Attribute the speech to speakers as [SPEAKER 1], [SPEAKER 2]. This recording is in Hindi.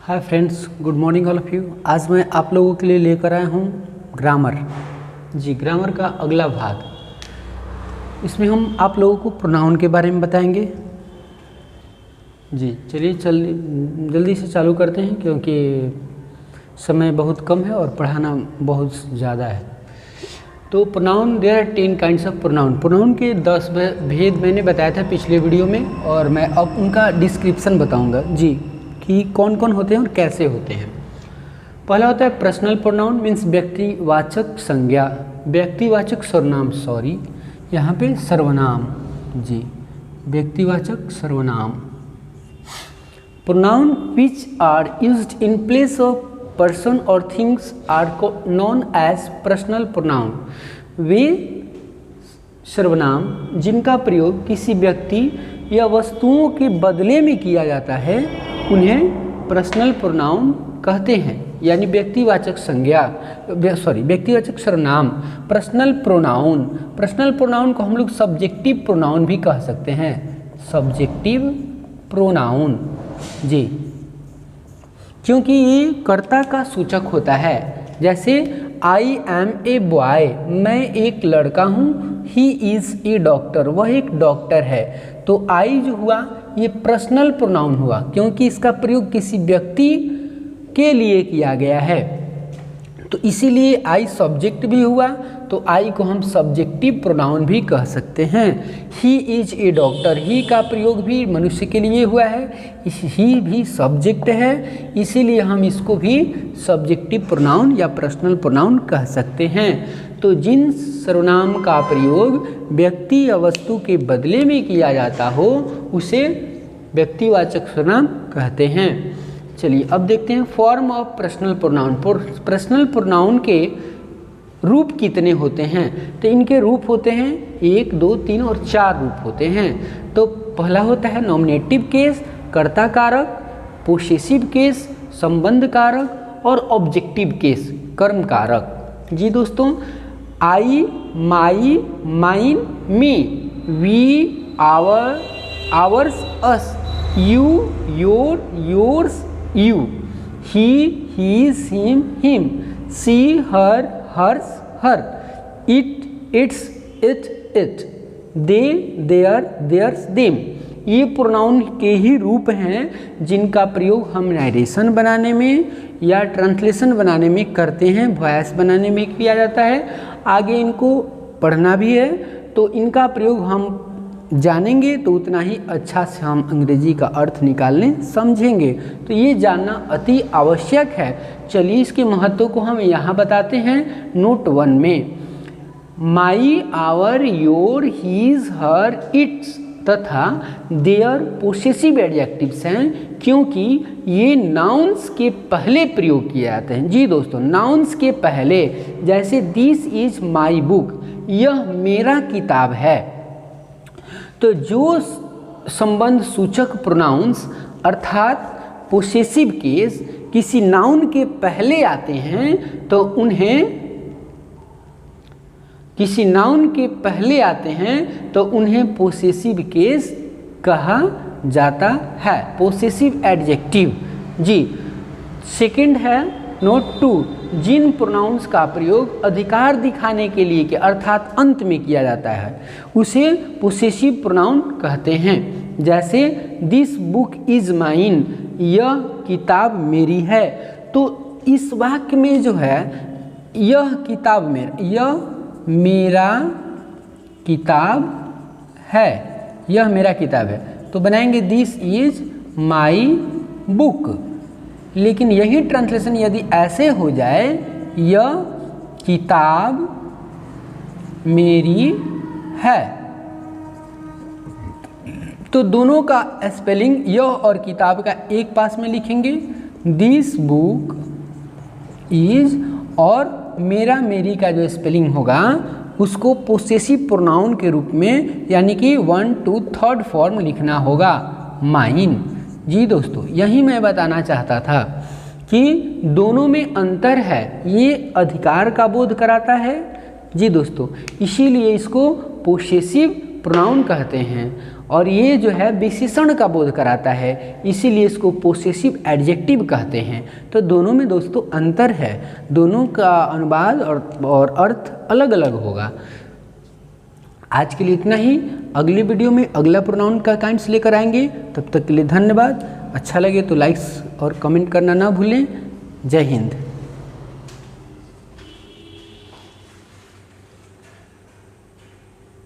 [SPEAKER 1] Hi friends, good morning all of you. आज मैं आप लोगों के लिए लेकर आया हूँ ग्रामर। जी, ग्रामर का अगला भाग। इसमें हम आप लोगों को प्रोनाउन के बारे में बताएंगे। जी चलिए जल्दी से चालू करते हैं, क्योंकि समय बहुत कम है और पढ़ाना बहुत ज़्यादा है। तो pronoun, there are 10 kinds of pronoun. Pronoun के 10 भेद मैंने बताया था पिछले वीडियो में, और मैं अब उनका डिस्क्रिप्शन बताऊँगा जी कि कौन कौन होते हैं और कैसे होते हैं। पहला होता है पर्सनल प्रोनाउन, मीन्स व्यक्तिवाचक संज्ञा, व्यक्तिवाचक सर्वनाम, सॉरी यहाँ पे सर्वनाम। जी, व्यक्तिवाचक सर्वनाम। Pronoun which are used in place of person और things are known as personal pronoun. वे सर्वनाम जिनका प्रयोग किसी व्यक्ति या वस्तुओं के बदले में किया जाता है उन्हें पर्सनल प्रोनाउन कहते हैं, यानी व्यक्तिवाचक संज्ञा, व्यक्तिवाचक सर्वनाम। पर्सनल प्रोनाउन, पर्सनल प्रोनाउन को हम लोग सब्जेक्टिव प्रोनाउन भी कह सकते हैं, सब्जेक्टिव प्रोनाउन। जी, क्योंकि ये कर्ता का सूचक होता है। जैसे आई एम ए बॉय, मैं एक लड़का हूँ। ही इज़ ए डॉक्टर, वह एक डॉक्टर है। तो आई जो हुआ ये पर्सनल प्रोनाउन हुआ, क्योंकि इसका प्रयोग किसी व्यक्ति के लिए किया गया है, तो इसीलिए आई सब्जेक्ट भी हुआ। तो आई को हम सब्जेक्टिव प्रोनाउन भी कह सकते हैं। ही इज ए डॉक्टर, ही का प्रयोग भी मनुष्य के लिए हुआ है, ही भी सब्जेक्ट है, इसीलिए हम इसको भी सब्जेक्टिव प्रोनाउन या पर्सनल प्रोनाउन कह सकते हैं। तो जिन सर्वनाम का प्रयोग व्यक्ति या वस्तु के बदले में किया जाता हो उसे व्यक्तिवाचक सर्वनाम कहते हैं। चलिए अब देखते हैं form of personal pronoun. Personal pronoun के रूप कितने होते हैं? तो इनके रूप होते हैं 1, 2, 3 और 4 रूप होते हैं। तो पहला होता है नॉमिनेटिव केस, कर्ता कारक, पोसेसिव केस, संबंध कारक, और ऑब्जेक्टिव केस, कर्म कारक। जी दोस्तों, I, my, mine, me, we, our, ours, us, you, your, yours, you, he, his, him, him, she, her, hers, her, it, its, it, they, their, theirs, them। ये प्रोनाउन के ही रूप हैं जिनका प्रयोग हम नरेशन बनाने में या ट्रांसलेशन बनाने में करते हैं, वॉइस बनाने में किया जाता है। आगे इनको पढ़ना भी है, तो इनका प्रयोग हम जानेंगे तो उतना ही अच्छा से हम अंग्रेजी का अर्थ निकालने समझेंगे। तो ये जानना अति आवश्यक है। चलिए इसके महत्व को हम यहाँ बताते हैं नोट 1 में। My, our, your, his, her, its तथा देयर पोसेसिव एडजेक्टिव्स हैं, क्योंकि ये नाउन्स के पहले प्रयोग किए जाते हैं। जी दोस्तों, नाउन्स के पहले, जैसे दिस इज माई बुक, यह मेरा किताब है। तो जो संबंध सूचक प्रोनाउंस अर्थात पोसेसिव केस किसी नाउन के पहले आते हैं तो उन्हें पोसेसिव केस कहा जाता है, पोसेसिव एडजेक्टिव। जी, सेकंड है नोट 2, जिन प्रोनाउंस का प्रयोग अधिकार दिखाने के लिए के अर्थात अंत में किया जाता है उसे पोसेसिव प्रोनाउन कहते हैं। जैसे दिस बुक इज माइन, यह किताब मेरी है। तो इस वाक्य में जो है यह किताब मेरा, यह मेरा किताब है, यह मेरा किताब है, तो बनाएंगे दिस इज माई बुक। लेकिन यही ट्रांसलेशन यदि ऐसे हो जाए, यह किताब मेरी है, तो दोनों का स्पेलिंग यह और किताब का एक पास में लिखेंगे, दिस बुक इज, और मेरा मेरी का जो स्पेलिंग होगा उसको पोसेसिव प्रोनाउन के रूप में, यानी कि 1, 2, 3rd फॉर्म लिखना होगा, माइन। जी दोस्तों, यही मैं बताना चाहता था कि दोनों में अंतर है, ये अधिकार का बोध कराता है। जी दोस्तों, इसीलिए इसको पोसेसिव प्रोनाउन कहते हैं, और ये जो है विशेषण का बोध कराता है, इसीलिए इसको पोसेसिव एडजेक्टिव कहते हैं। तो दोनों में दोस्तों अंतर है, दोनों का अनुवाद और अर्थ अलग अलग होगा। आज के लिए इतना ही। अगली वीडियो में अगला प्रोनाउन का काइंड्स लेकर आएंगे। तब तक के लिए धन्यवाद। अच्छा लगे तो लाइक्स और कमेंट करना ना भूलें। जय हिंद।